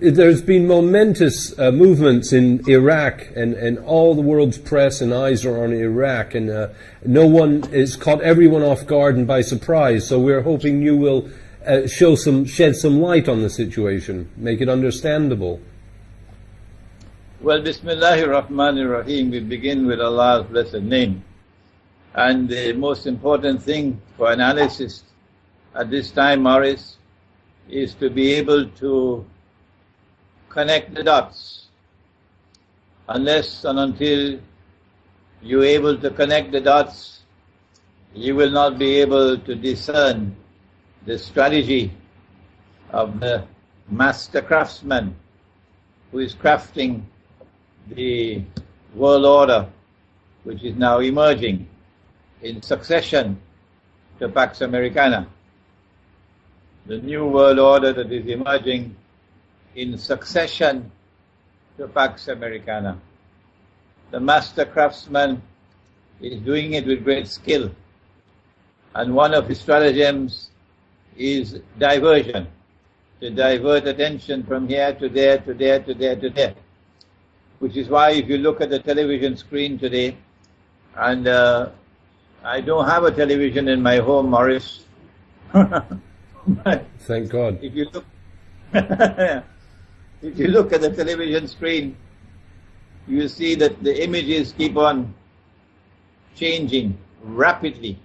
There's been momentous movements in Iraq, and all the world's press and eyes are on Iraq, and no one is caught everyone off guard and by surprise. So we're hoping you will shed some light on the situation, make it understandable. Well, Bismillahir Rahmanir Rahim. We begin with Allah's blessed name, and the most important thing for analysis at this time, Morris, is to be able to connect the dots. Unless and until you're able to connect the dots, you will not be able to discern the strategy of the master craftsman who is crafting the world order which is now emerging in succession to Pax Americana. The new world order that is emerging in succession to Pax Americana. The master craftsman is doing it with great skill, and one of his stratagems is diversion, to divert attention from here to there, to there, to there, to there. Which is why if you look at the television screen today, and I don't have a television in my home, Morris. Thank God. If you look if you look at the television screen, you see that the images keep on changing rapidly.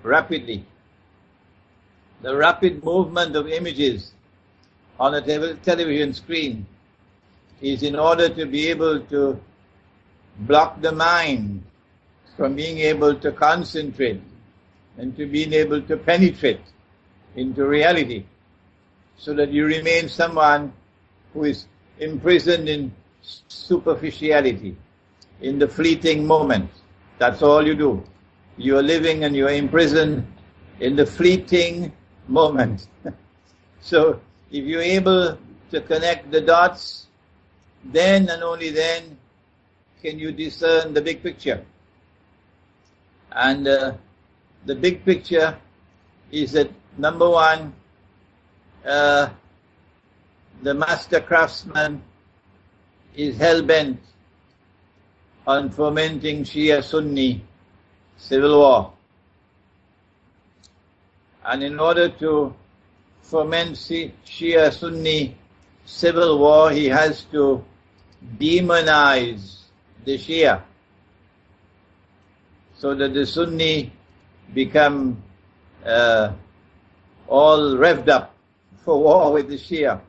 The rapid movement of images on a television screen is in order to be able to block the mind from being able to concentrate and to being able to penetrate into reality, so that you remain someone who is imprisoned in superficiality, in the fleeting moment. That's all you do. You are living and you are imprisoned in the fleeting moment. So if you're able to connect the dots, then and only then can you discern the big picture. And the big picture is that, number one, the master craftsman is hell-bent on fomenting Shia-Sunni civil war. And in order to foment Shia-Sunni civil war, he has to demonize the Shia, so that the Sunni become all revved up for war with the Shia.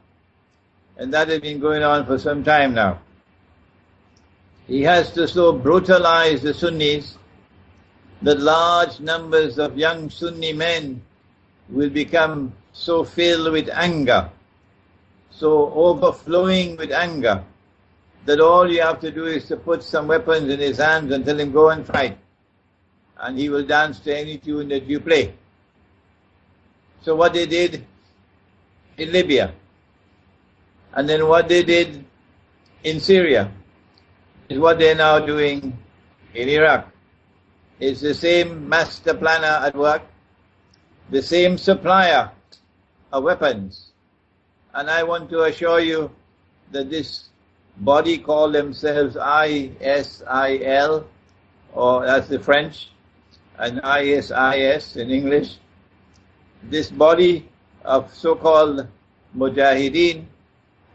And that has been going on for some time now. He has to so brutalize the Sunnis that large numbers of young Sunni men will become so filled with anger, so overflowing with anger, that all you have to do is to put some weapons in his hands and tell him go and fight, and he will dance to any tune that you play. So what they did in Libya, and then what they did in Syria, is what they're now doing in Iraq. It's the same master planner at work, the same supplier of weapons. And I want to assure you that this body called themselves ISIL, or that's the French, and ISIS in English, this body of so-called mujahideen,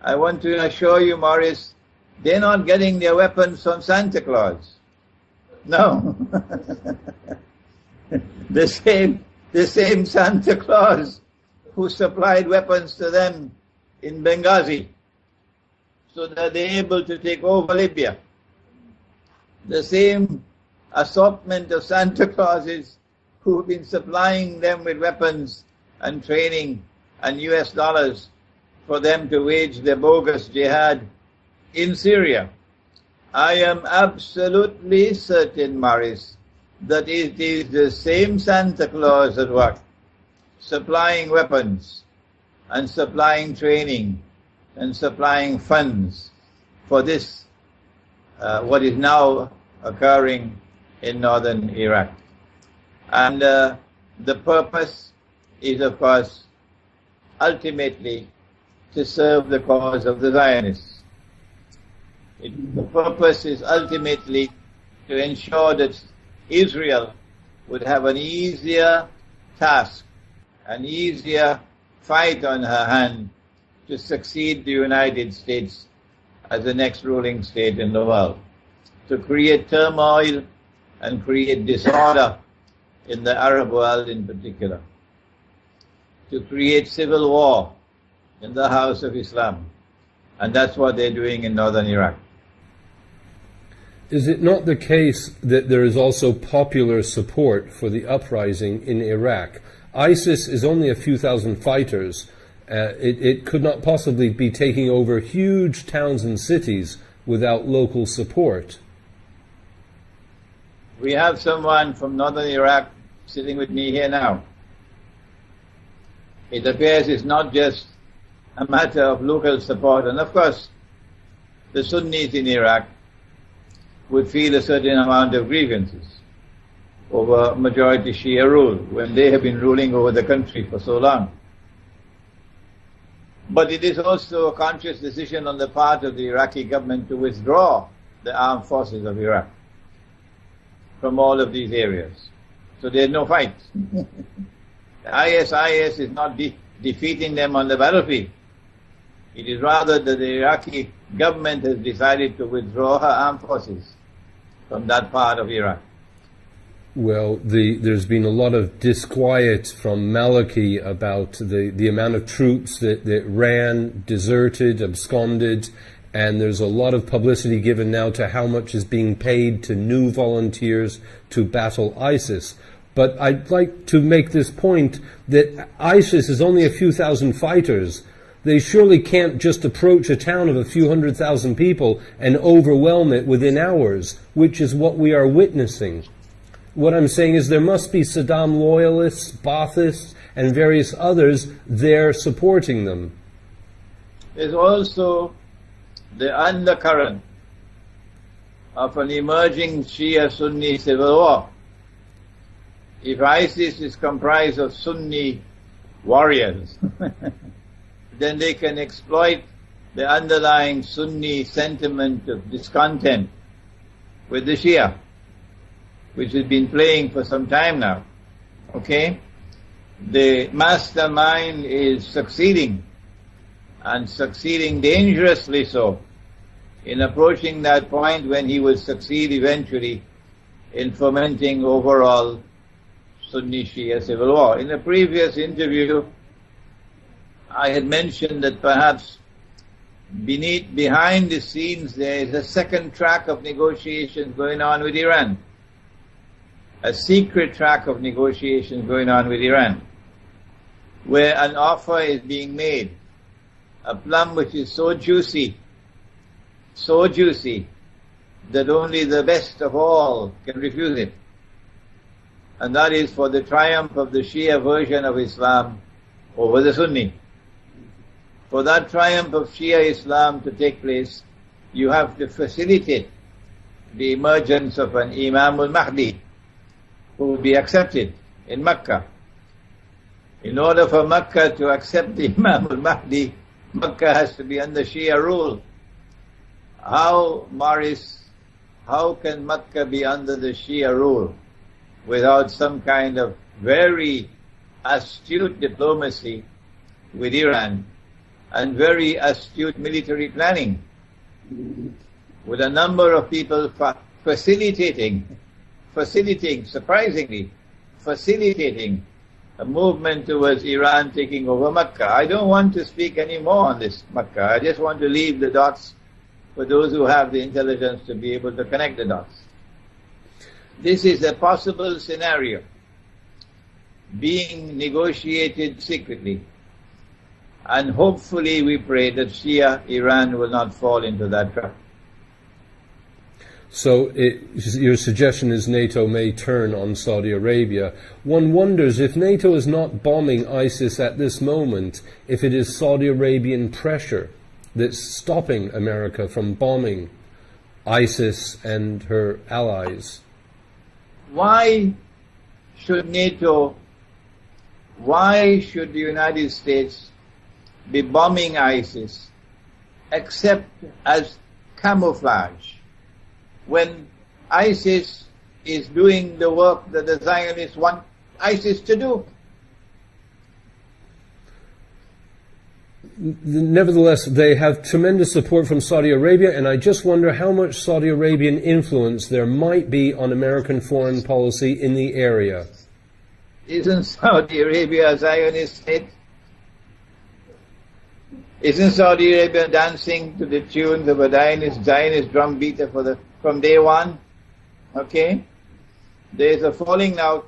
I want to assure you, Morris, they're not getting their weapons from Santa Claus. No. The same Santa Claus who supplied weapons to them in Benghazi, so that they're able to take over Libya. The same assortment of Santa Clauses who've been supplying them with weapons and training and US dollars for them to wage their bogus jihad in Syria. I am absolutely certain, Morris, that it is the same Santa Claus at work, supplying weapons and supplying training and supplying funds for this, what is now occurring in northern Iraq. And the purpose is, of course, ultimately to serve the cause of the Zionists. The purpose is ultimately to ensure that Israel would have an easier task, an easier fight on her hand to succeed the United States as the next ruling state in the world, to create turmoil and create disorder in the Arab world in particular, to create civil war in the house of Islam. And that's what they're doing in northern Iraq. Is it not the case that there is also popular support for the uprising in Iraq? ISIS is only a few thousand fighters. It could not possibly be taking over huge towns and cities without local support. We have someone from northern Iraq sitting with me here now. It appears it's not just a matter of local support, and of course the Sunnis in Iraq would feel a certain amount of grievances over majority Shia rule when they have been ruling over the country for so long. But it is also a conscious decision on the part of the Iraqi government to withdraw the armed forces of Iraq from all of these areas. So there's no fight. The ISIS is not defeating them on the battlefield. It is rather that the Iraqi government has decided to withdraw her armed forces from that part of Iraq. Well, there's been a lot of disquiet from Maliki about the amount of troops that ran, deserted, absconded, and there's a lot of publicity given now to how much is being paid to new volunteers to battle ISIS. But I'd like to make this point that ISIS is only a few thousand fighters. They surely can't just approach a town of a few 100,000 people and overwhelm it within hours, which is what we are witnessing. What I'm saying is there must be Saddam loyalists, Baathists, and various others there supporting them. There's also the undercurrent of an emerging Shia-Sunni civil war. If ISIS is comprised of Sunni warriors, then they can exploit the underlying Sunni sentiment of discontent with the Shia, which has been playing for some time now. Okay? The mastermind is succeeding, and succeeding dangerously so, in approaching that point when he will succeed eventually in fomenting overall Sunni Shia civil war. In a previous interview, I had mentioned that perhaps behind the scenes there is a second track of negotiations going on with Iran. A secret track of negotiations going on with Iran, where an offer is being made, a plum which is so juicy, that only the best of all can refuse it. And that is for the triumph of the Shia version of Islam over the Sunni. For that triumph of Shia Islam to take place, you have to facilitate the emergence of an Imam al-Mahdi, who will be accepted in Mecca. In order for Mecca to accept the Imam al-Mahdi, Mecca has to be under Shia rule. How can Mecca be under the Shia rule without some kind of very astute diplomacy with Iran and very astute military planning, with a number of people facilitating a movement towards Iran taking over Mecca. I don't want to speak any more on this Mecca. I just want to leave the dots for those who have the intelligence to be able to connect the dots. This is a possible scenario being negotiated secretly, and hopefully we pray that Shia Iran will not fall into that trap. So your suggestion is NATO may turn on Saudi Arabia. One wonders if NATO is not bombing ISIS at this moment, if it is Saudi Arabian pressure that's stopping America from bombing ISIS and her allies. Why should NATO, why should the United States be bombing ISIS except as camouflage, when ISIS is doing the work that the Zionists want ISIS to do? Nevertheless, they have tremendous support from Saudi Arabia, and I just wonder how much Saudi Arabian influence there might be on American foreign policy in the area. Isn't Saudi Arabia a Zionist state? Isn't Saudi Arabia dancing to the tunes of a Zionist drum beater from day one? Okay? There's a falling out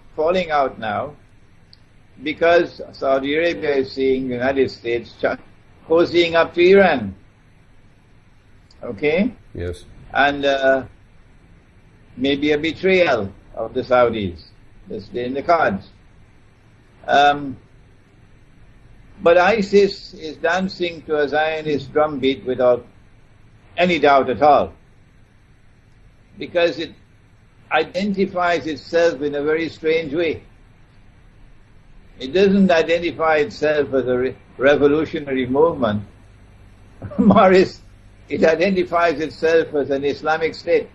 now, because Saudi Arabia is seeing the United States cozying up to Iran. Okay? Yes. And maybe a betrayal of the Saudis. That's in the cards. But ISIS is dancing to a Zionist drumbeat without any doubt at all, because it identifies itself in a very strange way. It doesn't identify itself as a revolutionary movement. Morris, it identifies itself as an Islamic state.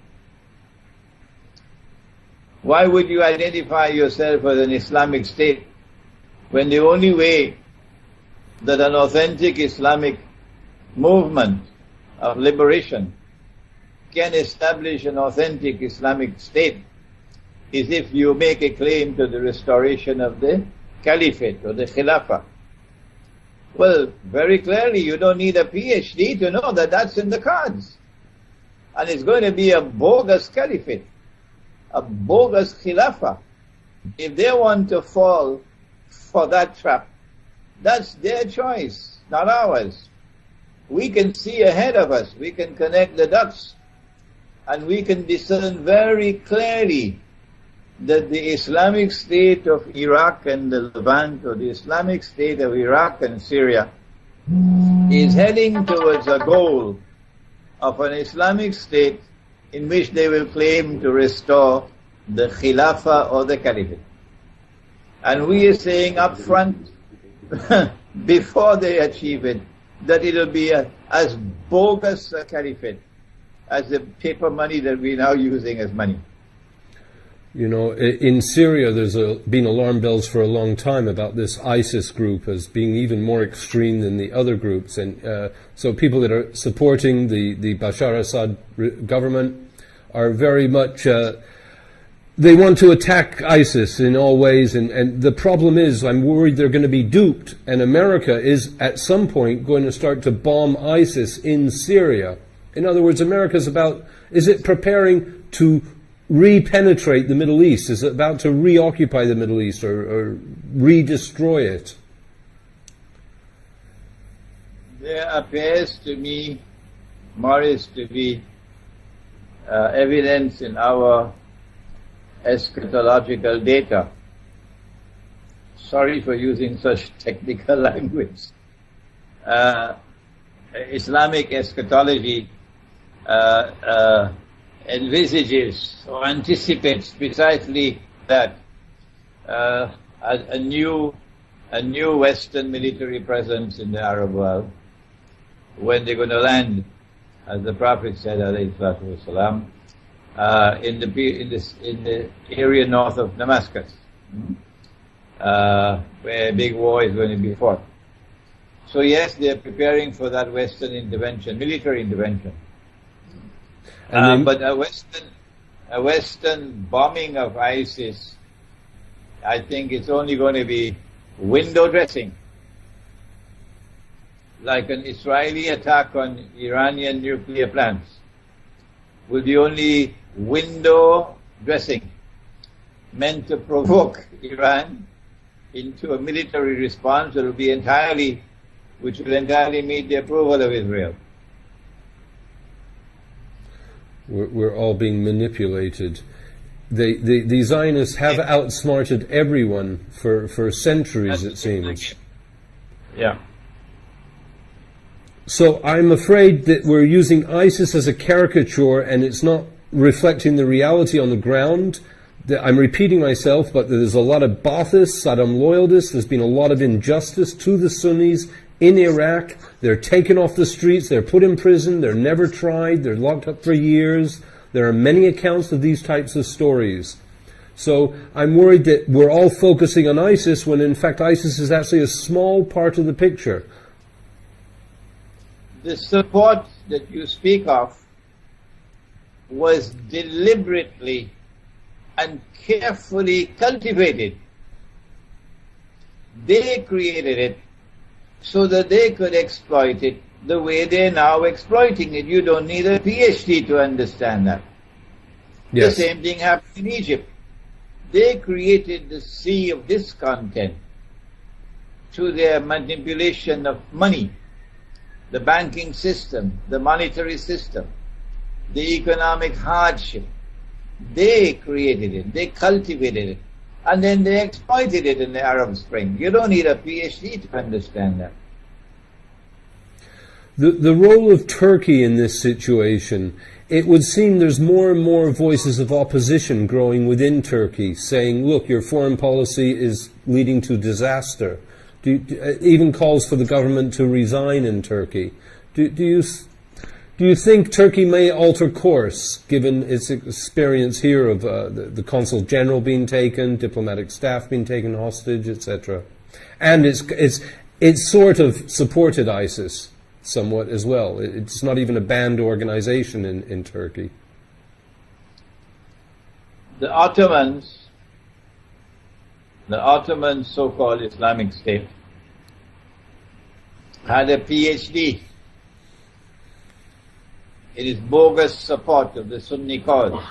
Why would you identify yourself as an Islamic state when the only way that an authentic Islamic movement of liberation can establish an authentic Islamic state is if you make a claim to the restoration of the caliphate or the khilafah? Well, very clearly you don't need a PhD to know that that's in the cards. And it's going to be a bogus caliphate, a bogus khilafah. If they want to fall for that trap, that's their choice, not ours. We can see ahead of us, we can connect the dots, and we can discern very clearly that the Islamic State of Iraq and the Levant, or the Islamic State of Iraq and Syria, is heading towards a goal of an Islamic State in which they will claim to restore the Khilafah or the Caliphate. And we are saying up front, before they achieve it, that it'll be as bogus a Caliphate as the paper money that we're now using as money. You know, in Syria there's been alarm bells for a long time about this ISIS group as being even more extreme than the other groups, and so people that are supporting the Bashar Assad government are very much they want to attack ISIS in all ways, and the problem is I'm worried they're going to be duped, and America is at some point going to start to bomb ISIS in Syria. In other words, America's is it preparing to re-penetrate the Middle East? Is it about to reoccupy the Middle East or re-destroy it? There appears to me, Morris, to be evidence in our eschatological data. Sorry for using such technical language. Islamic eschatology envisages or anticipates precisely that a new Western military presence in the Arab world, when they're going to land, as the Prophet said, alayhi salatu wasalam, in the area north of Damascus, where a big war is going to be fought. So yes, they are preparing for that Western intervention, military intervention. But a Western bombing of ISIS, I think it's only going to be window dressing, like an Israeli attack on Iranian nuclear plants will be only window dressing, meant to provoke Iran into a military response that will be which will entirely meet the approval of Israel. We're all being manipulated. The Zionists have outsmarted everyone for centuries, it seems. Yeah. So I'm afraid that we're using ISIS as a caricature, and it's not reflecting the reality on the ground. I'm repeating myself, but there's a lot of Baathists, Saddam loyalists. There's been a lot of injustice to the Sunnis in Iraq. They're taken off the streets, they're put in prison, they're never tried, they're locked up for years. There are many accounts of these types of stories. So I'm worried that we're all focusing on ISIS when in fact ISIS is actually a small part of the picture. The support that you speak of was deliberately and carefully cultivated. They created it so that they could exploit it the way they're now exploiting it. You don't need a PhD to understand that. Yes. The same thing happened in Egypt. They created the sea of discontent through their manipulation of money, the banking system, the monetary system, the economic hardship. They created it, they cultivated it, and then they exploited it in the Arab Spring. You don't need a PhD to understand that. The role of Turkey in this situation, it would seem there's more and more voices of opposition growing within Turkey, saying, look, your foreign policy is leading to disaster. Even calls for the government to resign in Turkey. Do you think Turkey may alter course, given its experience here of the consul general being taken, diplomatic staff being taken hostage, etc.? And it's sort of supported ISIS somewhat as well. It's not even a banned organization in Turkey. The Ottoman so-called Islamic State had a PhD in its bogus support of the Sunni cause.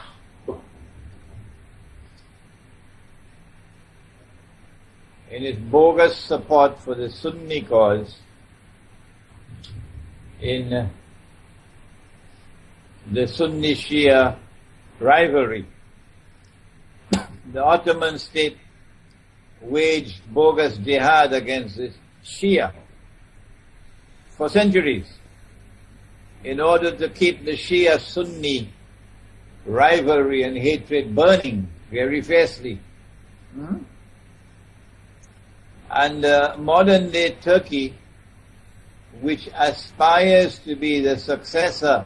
In its bogus support for the Sunni cause in the Sunni Shia rivalry. The Ottoman state waged bogus jihad against the Shia for centuries in order to keep the Shia-Sunni rivalry and hatred burning very fiercely. And modern day Turkey, which aspires to be the successor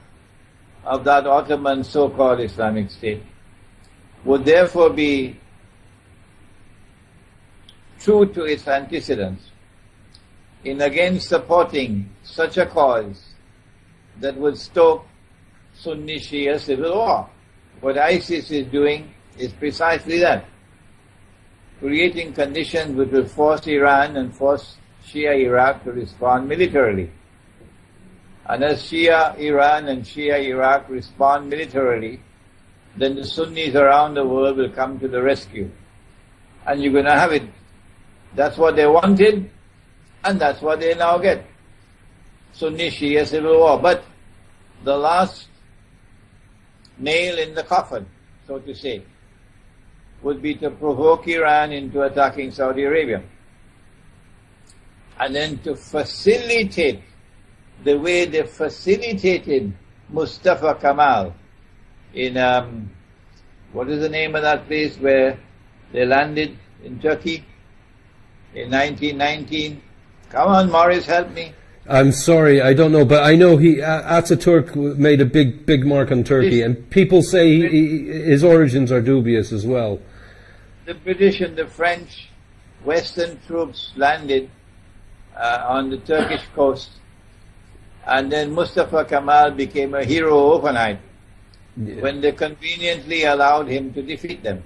of that Ottoman so-called Islamic State, would therefore be true to its antecedents in again supporting such a cause that would stoke Sunni Shia civil war. What ISIS is doing is precisely that, creating conditions which will force Iran and force Shia Iraq to respond militarily. And as Shia Iran and Shia Iraq respond militarily, then the Sunnis around the world will come to the rescue. And you're going to have it. That's what they wanted, and that's what they now get. Sunni Shia civil war. But the last nail in the coffin, so to say, would be to provoke Iran into attacking Saudi Arabia. And then to facilitate the way they facilitated Mustafa Kemal in, what is the name of that place where they landed in Turkey in 1919? Come on, Morris, help me. I'm sorry, I don't know, but I know Ataturk made a big mark on Turkey, and people say his origins are dubious as well. The British and the French Western troops landed on the Turkish coast, and then Mustafa Kemal became a hero overnight when they conveniently allowed him to defeat them.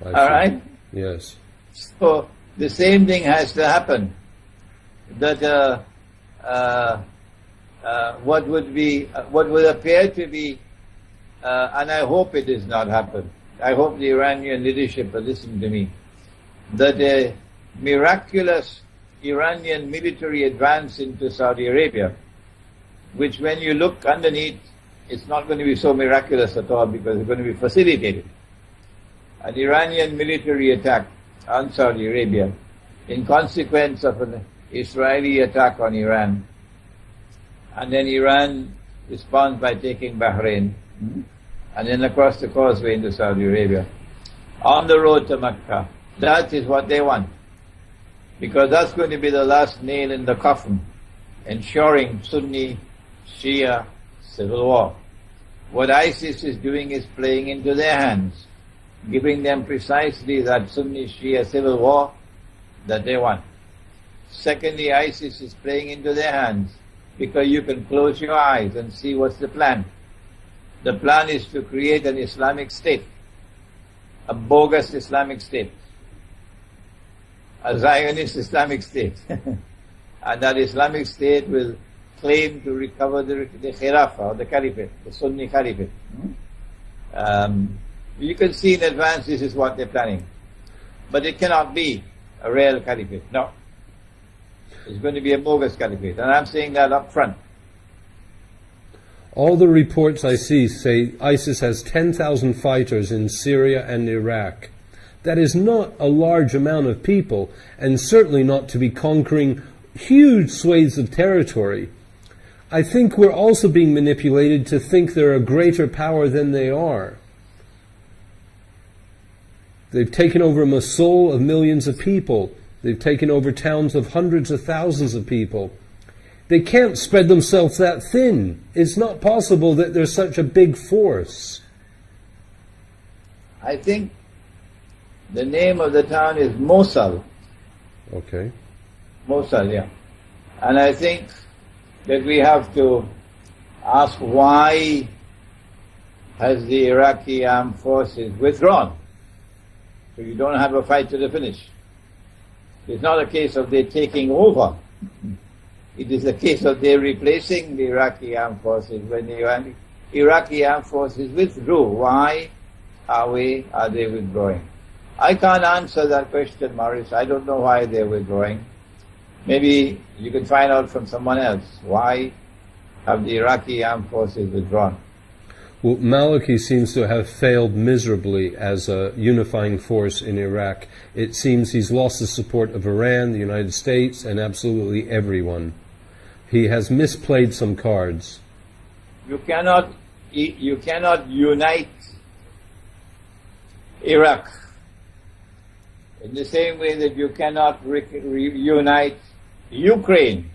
All right? Yes. So the same thing has to happen. That what would appear to be, and I hope it does not happen. I hope the Iranian leadership will listen to me. That a miraculous Iranian military advance into Saudi Arabia, which when you look underneath, it's not going to be so miraculous at all because it's going to be facilitated. An Iranian military attack on Saudi Arabia in consequence of an Israeli attack on Iran, and then Iran responds by taking Bahrain, and then across the causeway into Saudi Arabia, on the road to Mecca. That is what they want. because that's going to be the last nail in the coffin, ensuring Sunni Shia civil war. What ISIS is doing is playing into their hands, giving them precisely that Sunni Shia civil war that they want. Secondly, ISIS is playing into their hands because you can close your eyes and see what's the plan. The plan is to create an Islamic state, a bogus Islamic state, a Zionist Islamic state. And that Islamic state will claim to recover the Khilafah or the Caliphate, the Sunni Caliphate. You can see in advance this is what they're planning. But it cannot be a real Caliphate, no. It's going to be a bogus Caliphate, and I'm saying that up front. All the reports I see say ISIS has 10,000 fighters in Syria and Iraq. That is not a large amount of people, and certainly not to be conquering huge swathes of territory. I think we're also being manipulated to think they're a greater power than they are. They've taken over Mosul of millions of people. They've taken over towns of hundreds of thousands of people. They can't spread themselves that thin. It's not possible that they're such a big force. I think the name of the town is Mosul. Okay. Mosul, yeah. And I think that we have to ask why has the Iraqi armed forces withdrawn? So you don't have a fight to the finish. It's not a case of they taking over. It is a case of they replacing the Iraqi armed forces. When the Iraqi armed forces withdrew, why are they withdrawing? I can't answer that question, Maurice. I don't know why they're withdrawing. Maybe you can find out from someone else. Why have the Iraqi armed forces withdrawn? Well, Maliki seems to have failed miserably as a unifying force in Iraq. It seems he's lost the support of Iran, the United States, and absolutely everyone. He has misplayed some cards. You cannot unite Iraq in the same way that you cannot reunite Ukraine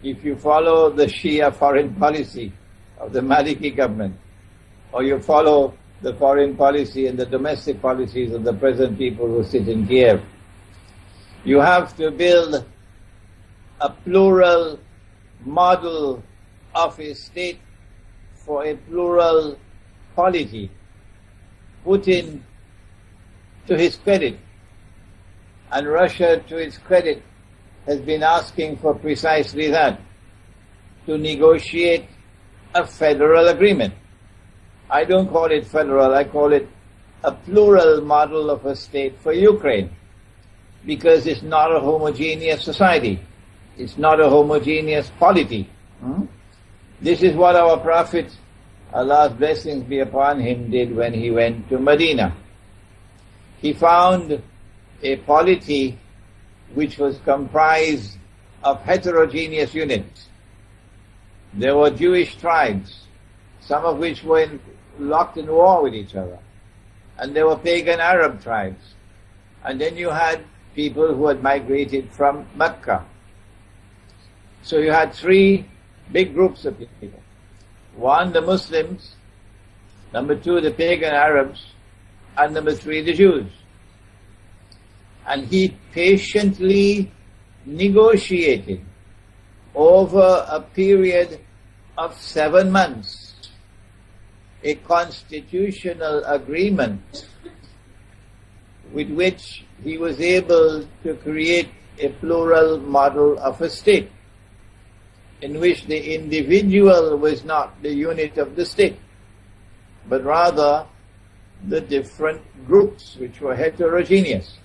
if you follow the Shia foreign policy of the Maliki government, or you follow the foreign policy and the domestic policies of the present people who sit in Kiev. You have to build a plural model of a state for a plural polity. Putin, to his credit, and Russia, to its credit, has been asking for precisely that, to negotiate a federal agreement. I don't call it federal, I call it a plural model of a state for Ukraine, because it's not a homogeneous society. It's not a homogeneous polity. This is what our Prophet, Allah's blessings be upon him, did when he went to Medina. He found a polity which was comprised of heterogeneous units. There were Jewish tribes, some of which were locked in war with each other. And there were pagan Arab tribes. And then you had people who had migrated from Mecca. So you had three big groups of people. One, the Muslims. Number two, the pagan Arabs. And number three, the Jews. And he patiently negotiated over a period of 7 months a constitutional agreement with which he was able to create a plural model of a state in which the individual was not the unit of the state, but rather the different groups which were heterogeneous.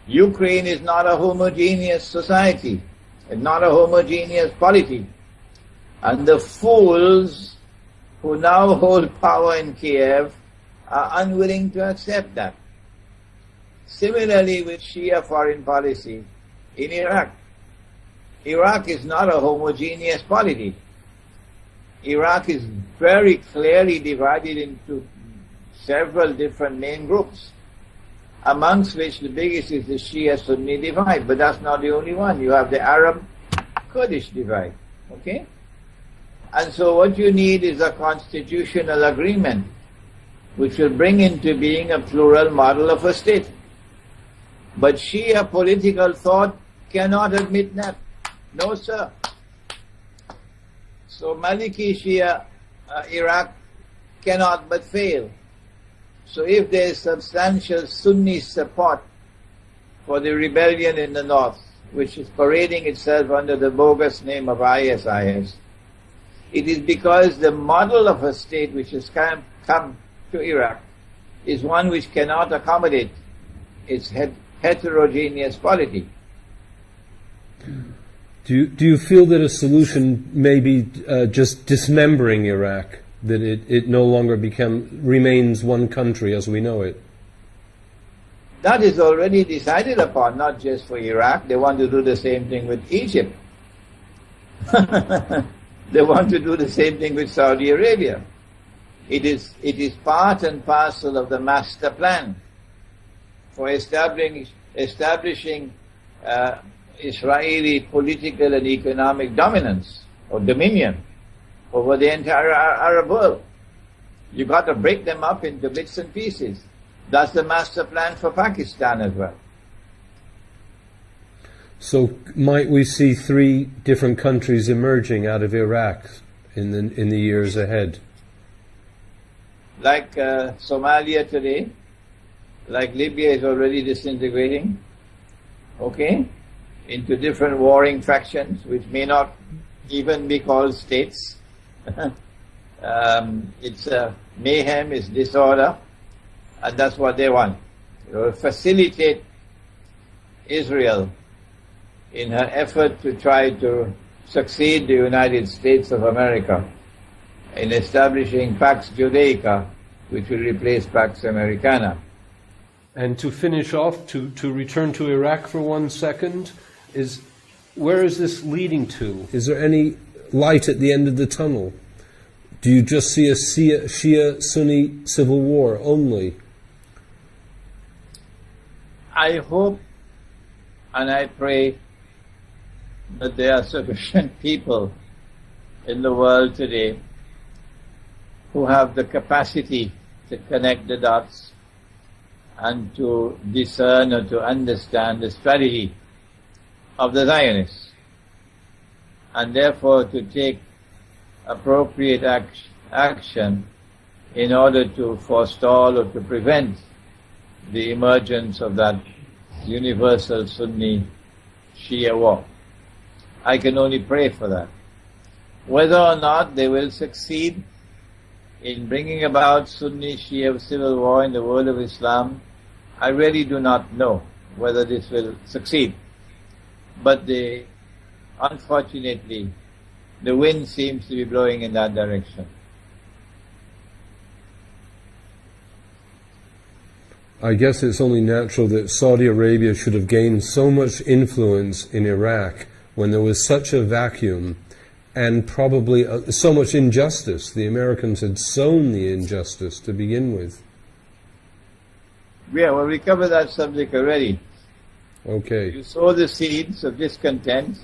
Ukraine is not a homogeneous society, and not a homogeneous polity. And the fools who now hold power in Kiev are unwilling to accept that. Similarly with Shia foreign policy in Iraq. Iraq is not a homogeneous polity. Iraq is very clearly divided into several different main groups. amongst which the biggest is the Shia-Sunni divide, but that's not the only one. You have the Arab-Kurdish divide, okay? And so what you need is a constitutional agreement which will bring into being a plural model of a state. But Shia political thought cannot admit that. No, sir. So Maliki Shia Iraq cannot but fail. So if there is substantial Sunni support for the rebellion in the north, which is parading itself under the bogus name of ISIS, it is because the model of a state which has come to Iraq is one which cannot accommodate its heterogeneous polity. Do you feel that a solution may be just dismembering Iraq, that it no longer remains one country as we know it? That is already decided upon, not just for Iraq. They want to do the same thing with Egypt. They want to do the same thing with Saudi Arabia. It is part and parcel of the master plan for establishing Israeli political and economic dominance or dominion over the entire Arab world. You got to break them up into bits and pieces. That's the master plan for Pakistan as well. So might we see 3 different countries emerging out of Iraq in the years ahead? Like Somalia today, like Libya is already disintegrating, okay, into different warring factions which may not even be called states. It's mayhem, it's disorder, and that's what they want. It will facilitate Israel in her effort to try to succeed the United States of America in establishing Pax Judaica, which will replace Pax Americana. And to finish off, to return to Iraq for 1 second, where is this leading to? Is there any light at the end of the tunnel? Do you just see a Shia-Sunni civil war only? I hope and I pray that there are sufficient people in the world today who have the capacity to connect the dots and to discern or to understand the strategy of the Zionists, and therefore to take appropriate action in order to forestall or to prevent the emergence of that universal Sunni Shia war. I can only pray for that. Whether or not they will succeed in bringing about Sunni Shia civil war in the world of Islam, I really do not know whether this will succeed. But unfortunately, the wind seems to be blowing in that direction. I guess it's only natural that Saudi Arabia should have gained so much influence in Iraq when there was such a vacuum and probably so much injustice. The Americans had sown the injustice to begin with. Yeah, well, we covered that subject already. Okay. You sow the seeds of discontent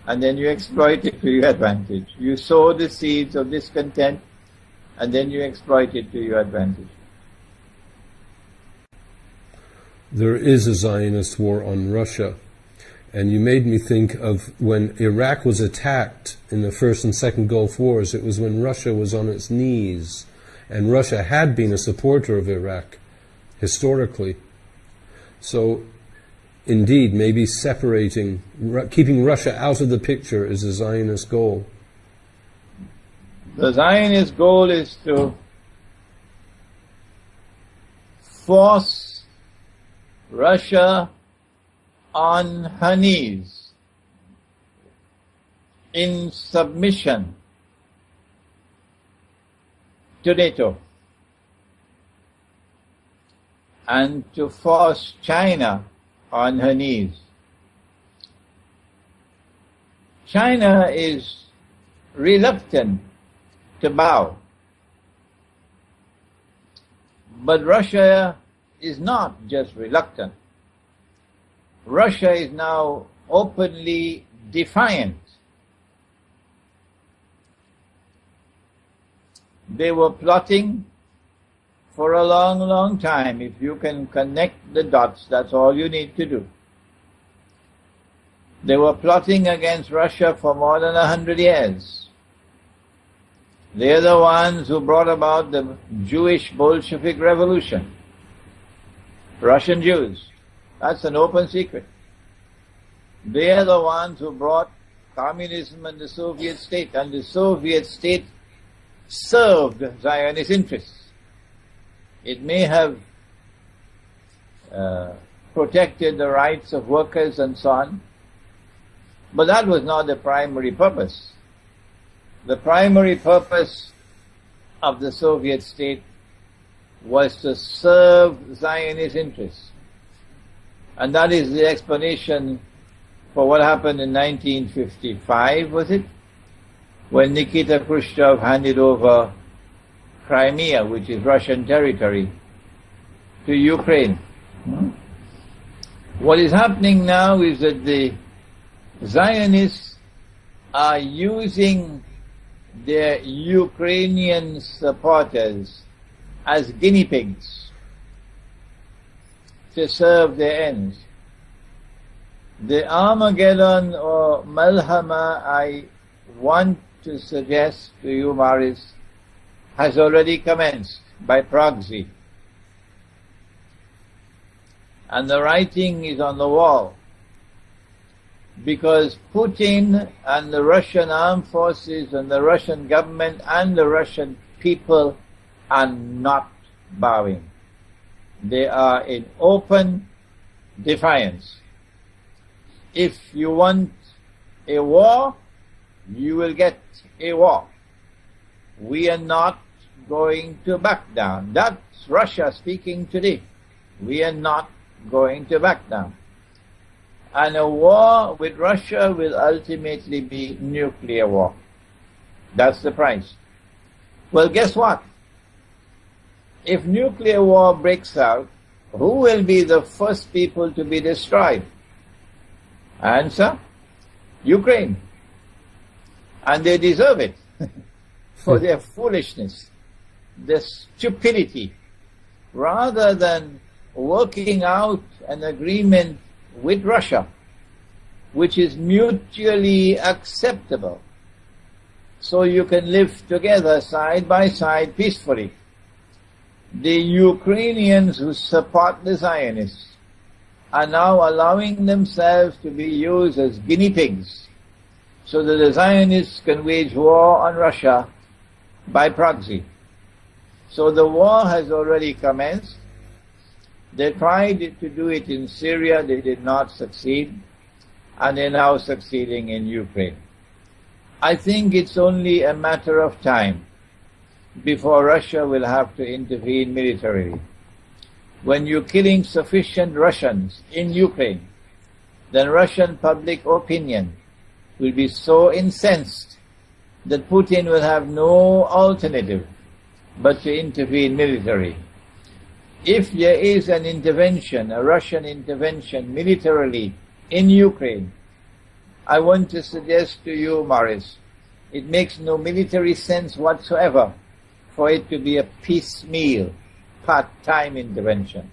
and then you exploit it to your advantage. You sow the seeds of discontent and then you exploit it to your advantage. There is a Zionist war on Russia. And you made me think of when Iraq was attacked in the First and Second Gulf Wars. It was when Russia was on its knees. And Russia had been a supporter of Iraq, historically. So, indeed, maybe keeping Russia out of the picture is a Zionist goal. The Zionist goal is to force Russia on her knees in submission to NATO and to force China on her knees. China is reluctant to bow, but Russia is not just reluctant. Russia is now openly defiant. They were plotting for a long, long time. If you can connect the dots, that's all you need to do. They were plotting against Russia for more than 100 years. They're the ones who brought about the Jewish Bolshevik Revolution. Russian Jews. That's an open secret. They're the ones who brought communism and the Soviet state, and the Soviet state served Zionist interests. It may have protected the rights of workers and so on, but that was not the primary purpose. The primary purpose of the Soviet state was to serve Zionist interests. And that is the explanation for what happened in 1955, was it? When Nikita Khrushchev handed over Crimea, which is Russian territory, to Ukraine. What is happening now is that the Zionists are using their Ukrainian supporters as guinea pigs to serve their ends. The Armageddon or Malhama I want to suggest to you, Maris, has already commenced by proxy. And the writing is on the wall. Because Putin and the Russian armed forces and the Russian government and the Russian people are not bowing. They are in open defiance. If you want a war, you will get a war. We are not going to back down. That's Russia speaking today. We are not going to back down. And a war with Russia will ultimately be nuclear war. That's the price. Well, guess what? If nuclear war breaks out, who will be the first people to be destroyed? Answer? Ukraine. And they deserve it for their foolishness, their stupidity. Rather than working out an agreement with Russia, which is mutually acceptable, so you can live together side by side peacefully. The Ukrainians who support the Zionists are now allowing themselves to be used as guinea pigs so that the Zionists can wage war on Russia by proxy. So the war has already commenced. They tried to do it in Syria, they did not succeed, and they're now succeeding in Ukraine. I think it's only a matter of time before Russia will have to intervene militarily. When you're killing sufficient Russians in Ukraine, then Russian public opinion will be so incensed that Putin will have no alternative but to intervene militarily. If there is an intervention, a Russian intervention militarily in Ukraine, I want to suggest to you, Morris, it makes no military sense whatsoever for it to be a piecemeal, part-time intervention.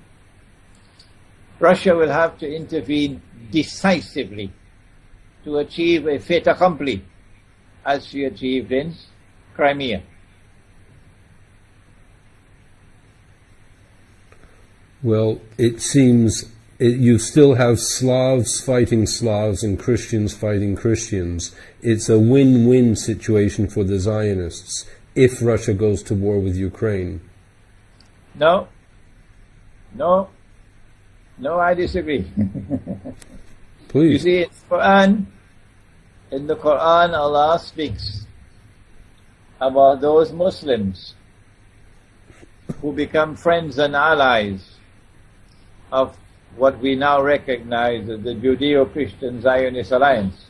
Russia will have to intervene decisively to achieve a fait accompli, as she achieved in Crimea. Well, it seems you still have Slavs fighting Slavs and Christians fighting Christians. It's a win-win situation for the Zionists if Russia goes to war with Ukraine. No, I disagree. Please. You see, in the Quran, Allah speaks about those Muslims who become friends and allies of what we now recognize as the Judeo-Christian Zionist Alliance.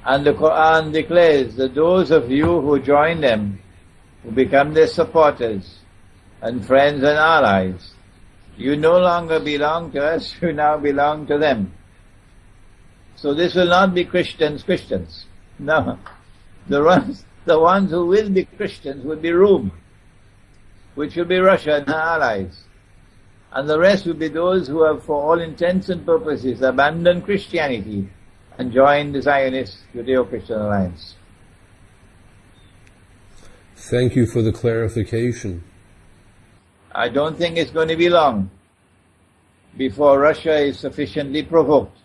And the Quran declares that those of you who join them, who become their supporters, and friends and allies. You no longer belong to us, you now belong to them. So this will not be Christians. No. The ones who will be Christians will be Rome, which will be Russia and her allies. And the rest will be those who have, for all intents and purposes, abandoned Christianity and joined the Zionist Judeo-Christian Alliance. Thank you for the clarification. I don't think it's going to be long before Russia is sufficiently provoked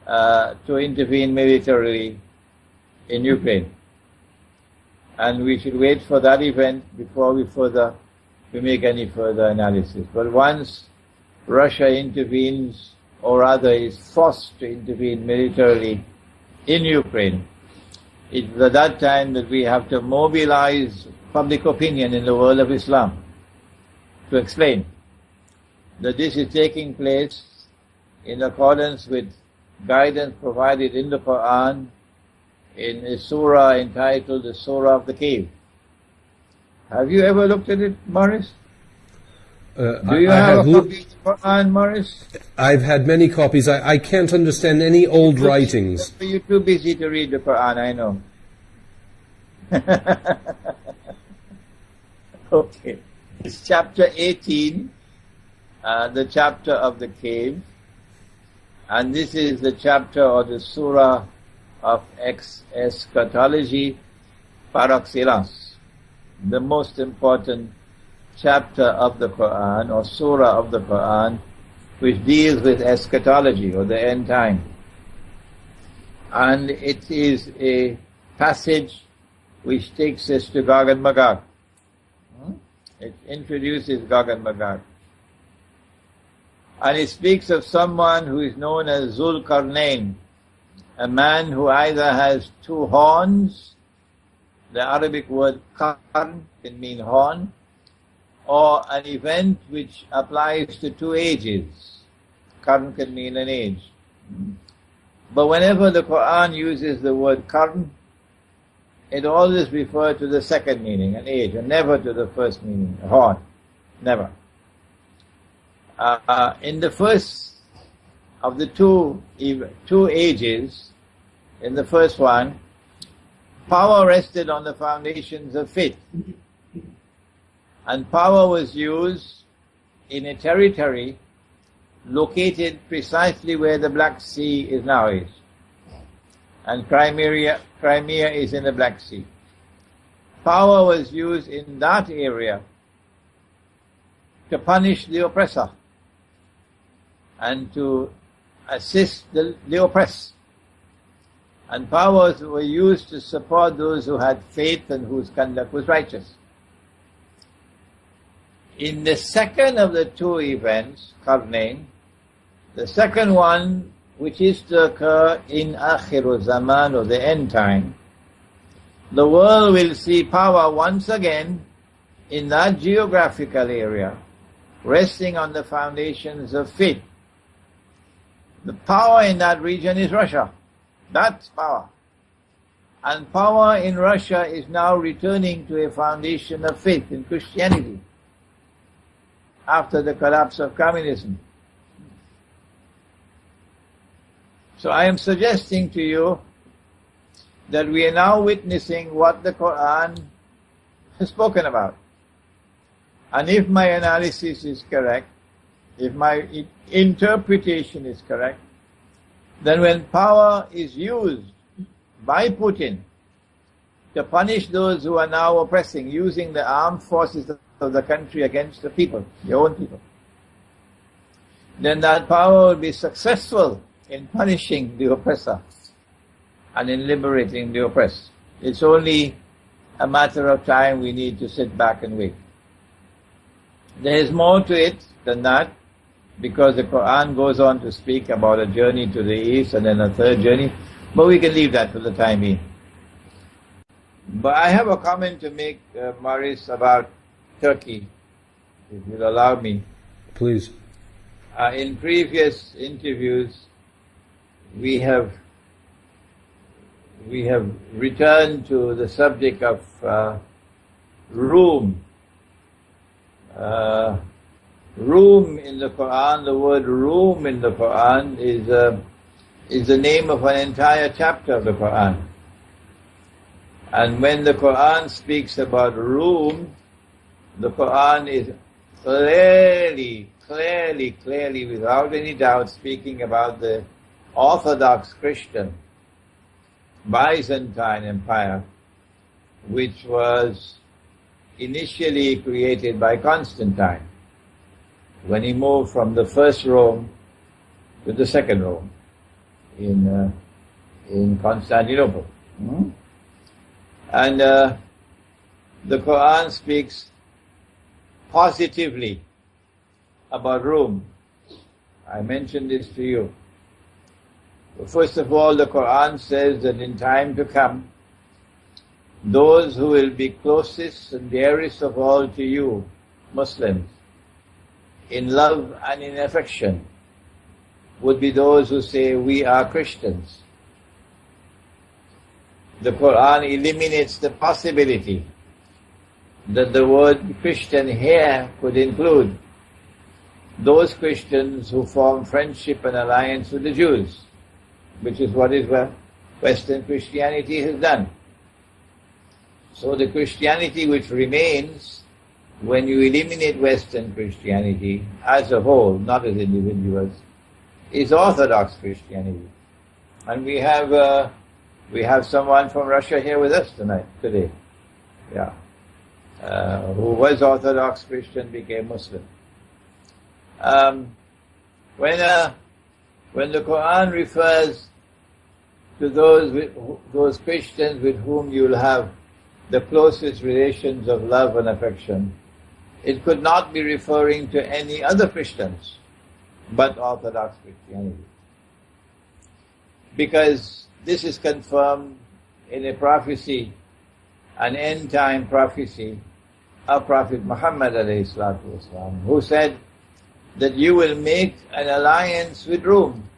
to intervene militarily in Ukraine. And we should wait for that event before we make any further analysis. But once Russia intervenes, or rather is forced to intervene militarily in Ukraine, it's at that time that we have to mobilize public opinion in the world of Islam to explain that this is taking place in accordance with guidance provided in the Quran in a surah entitled the Surah of the Cave. Have you ever looked at it, Morris? Do you have a copy of the Quran, Morris? I've had many copies. I can't understand any old writings. You're too busy to read the Quran, I know. Okay. It's chapter 18, the chapter of the cave. And this is the chapter or the surah of eschatology par excellence, the most important chapter of the Quran or surah of the Quran, which deals with eschatology or the end time. And it is a passage which takes us to Gog and Magog. It introduces Gog and Magog. And it speaks of someone who is known as Zul Qarnain, a man who either has two horns, the Arabic word qarn can mean horn, or an event which applies to two ages. Qarn can mean an age. But whenever the Quran uses the word qarn, it always refers to the second meaning, an age, and never to the first meaning, a horn. Never. In the first of the two ages, in the first one, power rested on the foundations of faith. And power was used in a territory located precisely where the Black Sea is now. And Crimea is in the Black Sea. Power was used in that area to punish the oppressor and to assist the oppressed. And powers were used to support those who had faith and whose conduct was righteous. In the second of the two events, Qarnain, the second one, which is to occur in Akhiru Zaman or the end time, the world will see power once again in that geographical area, resting on the foundations of faith. The power in that region is Russia. That's power. And power in Russia is now returning to a foundation of faith in Christianity after the collapse of communism. So I am suggesting to you that we are now witnessing what the Quran has spoken about. And if my analysis is correct, if my interpretation is correct, then when power is used by Putin to punish those who are now oppressing, using the armed forces of the country against the people, your own people, then that power will be successful in punishing the oppressor and in liberating the oppressed. It's only a matter of time. We need to sit back and wait. There is more to it than that, because the Quran goes on to speak about a journey to the east and then a third journey, but we can leave that for the time being. But I have a comment to make, Maurice, about Turkey, if you'll allow me. Please. In previous interviews, we have returned to the subject of Rome Room in the Quran, the word room in the Quran is the name of an entire chapter of the Quran. And when the Quran speaks about room, the Quran is clearly, without any doubt, speaking about the Orthodox Christian Byzantine Empire, which was initially created by Constantine when he moved from the first Rome to the second Rome in Constantinople. And the Quran speaks positively about Rome. I mentioned this to you. First of all, the Quran says that in time to come, those who will be closest and dearest of all to you, Muslims, in love and in affection, would be those who say, we are Christians. The Quran eliminates the possibility that the word Christian here could include those Christians who form friendship and alliance with the Jews, which is what Western Christianity has done. So the Christianity which remains, when you eliminate Western Christianity as a whole, not as individuals, is Orthodox Christianity. And we have someone from Russia here with us today. Yeah. Who was Orthodox Christian, became Muslim. When the Quran refers to those Christians with whom you'll have the closest relations of love and affection, it could not be referring to any other Christians but Orthodox Christianity. Because this is confirmed in a prophecy, an end-time prophecy of Prophet Muhammad ﷺ, who said that you will make an alliance with Rome.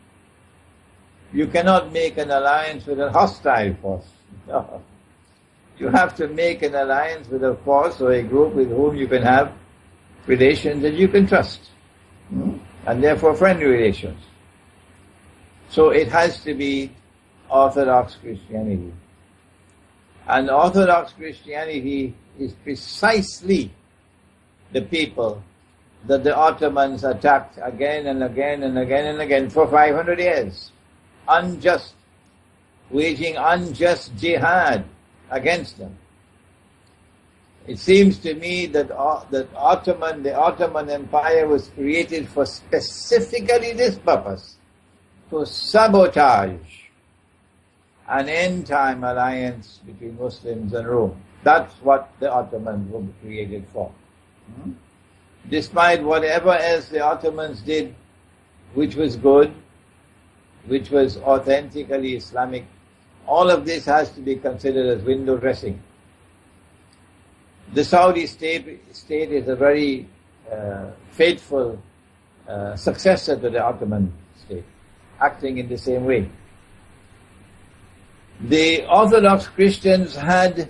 You cannot make an alliance with a hostile force. No. You have to make an alliance with a force or a group with whom you can have relations that you can trust. And therefore friendly relations. So it has to be Orthodox Christianity. And Orthodox Christianity is precisely the people that the Ottomans attacked again and again and again and again for 500 years. Waging unjust jihad against them. It seems to me that the Ottoman Empire was created for specifically this purpose, to sabotage an end-time alliance between Muslims and Rome. That's what the Ottomans were created for. Despite whatever else the Ottomans did, which was good, which was authentically Islamic, all of this has to be considered as window dressing. The Saudi state is a very faithful successor to the Ottoman state, acting in the same way. The Orthodox Christians had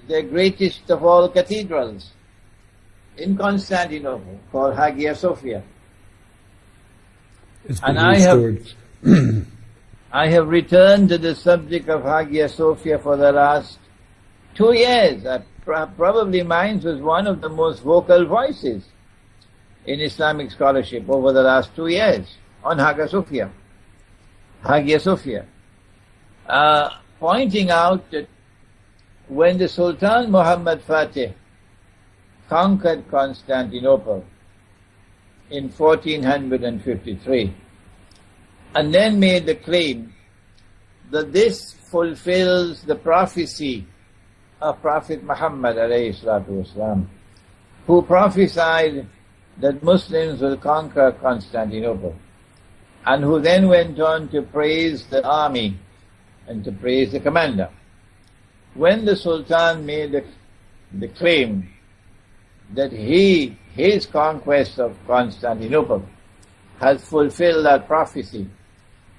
their greatest of all cathedrals in Constantinople, called Hagia Sophia. And I have returned to the subject of Hagia Sophia for the last 2 years. Probably mine was one of the most vocal voices in Islamic scholarship over the last 2 years on Hagia Sophia. Hagia Sophia. Pointing out that when the Sultan Muhammad Fatih conquered Constantinople in 1453, and then made the claim that this fulfills the prophecy of Prophet Muhammad ﷺ, who prophesied that Muslims will conquer Constantinople, and who then went on to praise the army and to praise the commander. When the Sultan made the claim that his conquest of Constantinople has fulfilled that prophecy,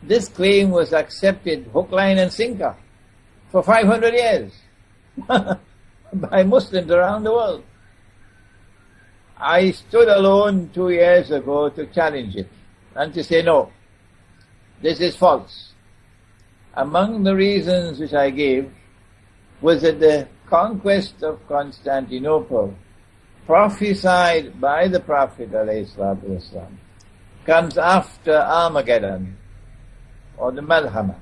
this claim was accepted hook, line and sinker for 500 years by Muslims around the world. I stood alone 2 years ago to challenge it and to say, no, this is false. Among the reasons which I gave was that the conquest of Constantinople, prophesied by the Prophet ﷺ, comes after Armageddon, or the Malhama.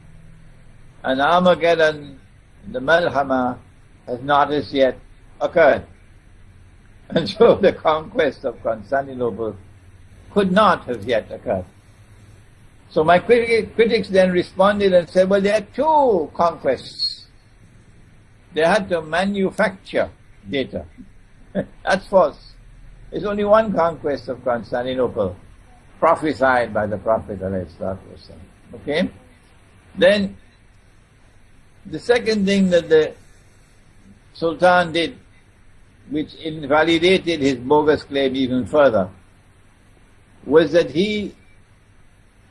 And Armageddon, the Malhama, has not as yet occurred. And so the conquest of Constantinople could not have yet occurred. So my critics then responded and said, well, there are two conquests. They had to manufacture data. That's false. There's only one conquest of Constantinople, prophesied by the Prophet ﷺ. Okay? Then, the second thing that the Sultan did, which invalidated his bogus claim even further, was that he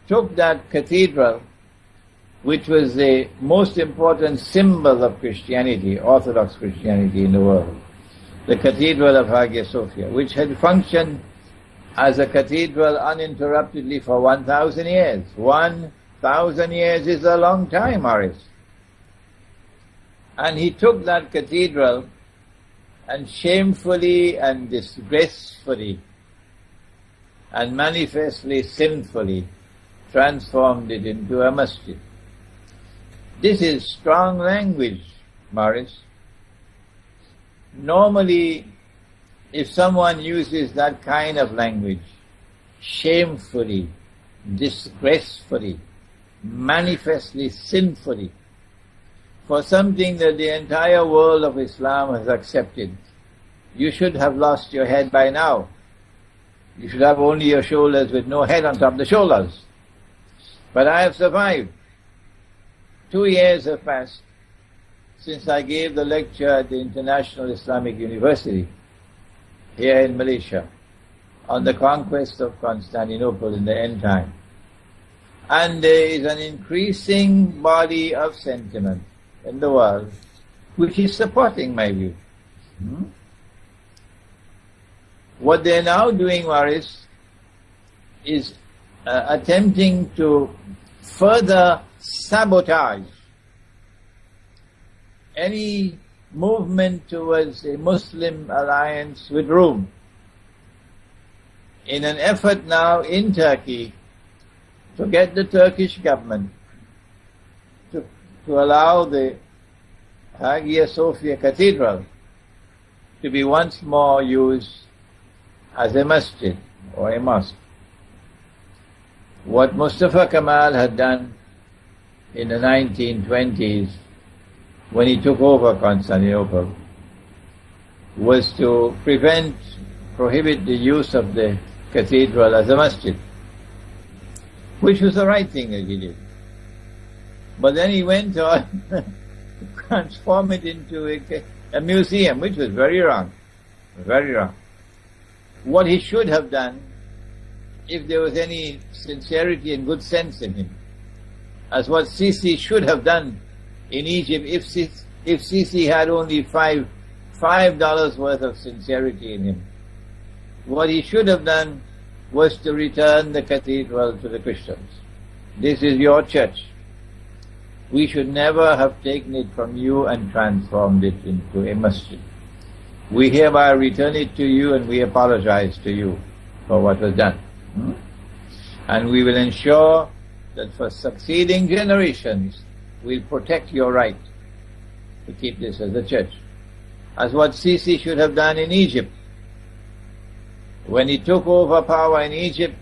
took that cathedral, which was the most important symbol of Christianity, Orthodox Christianity in the world, the Cathedral of Hagia Sophia, which had functioned as a cathedral uninterruptedly for 1,000 years. 1,000 years is a long time, Maurice. And he took that cathedral and shamefully and disgracefully and manifestly sinfully transformed it into a masjid. This is strong language, Maurice. Normally, if someone uses that kind of language, shamefully, disgracefully, manifestly sinfully, for something that the entire world of Islam has accepted, you should have lost your head by now. You should have only your shoulders with no head on top of the shoulders. But I have survived. 2 years have passed since I gave the lecture at the International Islamic University here in Malaysia on the conquest of Constantinople in the end time. And there is an increasing body of sentiment in the world which is supporting my view. What they're now doing, Waris, is attempting to further sabotage any movement towards a Muslim alliance with Rome in an effort now in Turkey to get the Turkish government to allow the Hagia Sophia Cathedral to be once more used as a masjid or a mosque. What Mustafa Kemal had done in the 1920s when he took over Constantinople was to prohibit the use of the cathedral as a masjid, which was the right thing that he did. But then he went on to transform it into a museum, which was very wrong, very wrong. What he should have done, if there was any sincerity and good sense in him, as what Sisi should have done in Egypt, if Sisi had only $5 worth of sincerity in him, what he should have done was to return the cathedral to the Christians. This is your church. We should never have taken it from you and transformed it into a masjid. We hereby return it to you and we apologize to you for what was done. And we will ensure that for succeeding generations we'll protect your right to keep this as a church. As what Sisi should have done in Egypt. When he took over power in Egypt,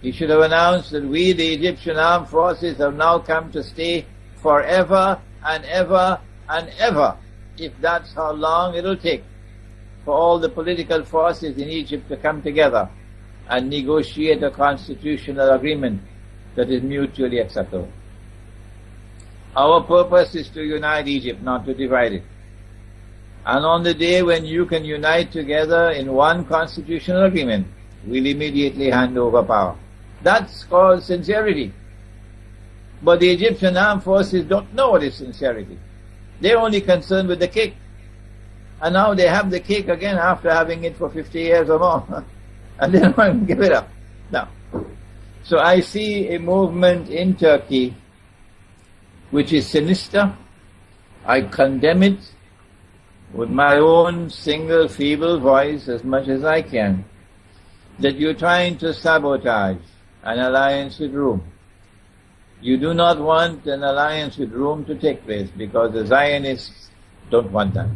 he should have announced that we, the Egyptian armed forces, have now come to stay forever and ever and ever, if that's how long it'll take for all the political forces in Egypt to come together and negotiate a constitutional agreement that is mutually acceptable. Our purpose is to unite Egypt, not to divide it. And on the day when you can unite together in one constitutional agreement, we'll immediately hand over power. That's called sincerity. But the Egyptian armed forces don't know what is sincerity. They're only concerned with the cake. And now they have the cake again after having it for 50 years or more. And they don't want to give it up. Now, so I see a movement in Turkey which is sinister. I condemn it with my own single feeble voice as much as I can, that you're trying to sabotage an alliance with Rome. You do not want an alliance with Rome to take place because the Zionists don't want that.